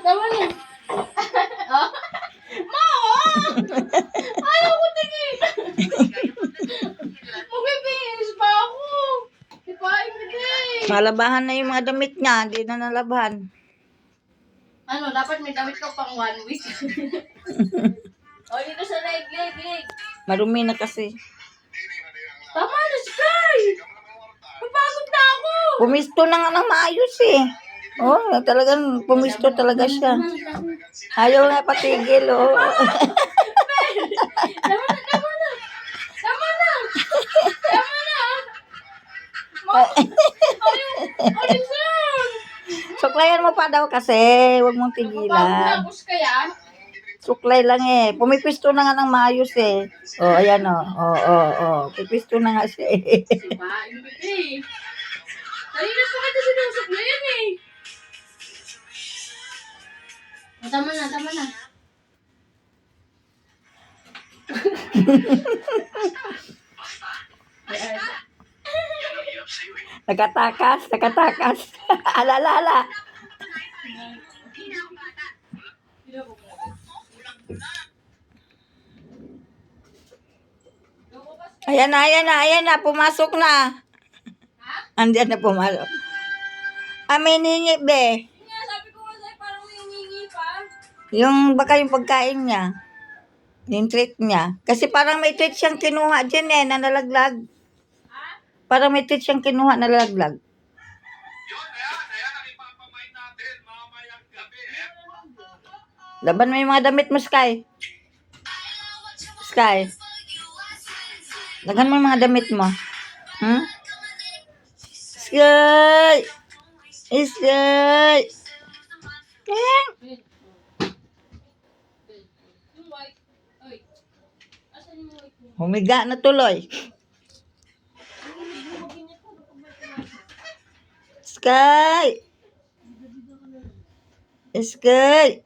Tama na. Oh. Ma! Ayaw ko tingin. Mag-finish pa ako. Ipain kita eh. Malabahan na yung mga damit niya. Hindi na nalabahan. Ano, dapat may damit ka pang 1 week. O, dito sa leg. Marumi na kasi. Tama na, Sky! Papagod na ako! Pumisto na nga ng maayos eh. Oh, talagang pumisto talaga siya. Ayaw nga patigil, oh. Tama na! Tama na! Tama na! Tama na! Alison! Suklayan mo pa daw kasi. Huwag mong Papagod na tigilan. ako, Sky, ah. Suklay lang eh. Pumipisto na nga ng maayos eh. Oh, ayan oh. Oh. Pumipisto na nga siya eh. Diba? Yung kita eh. Kanina pa kita sinusok na yan eh. O, tama na. Nakatakas. Alala. Ayan na. Pumasok na. Andiyan na pumasok. May ningi, be. Nga, sabi ko nga sa'yo, parang may hingi pa. Baka yung pagkain niya. Yung treat niya. Kasi parang may treat siyang kinuha dyan eh, na nalaglag. Parang may treat siyang kinuha na nalaglag. Ayan ang ipapamay natin mamayang gabi. Laban mo yung mga damit mo, Sky. Sky. Lagan mo yung mga damit mo. Sky! Sky! Ayan. Yung white. Oy. Asan yung white mo? Humiga na tuloy. Sky! Sky!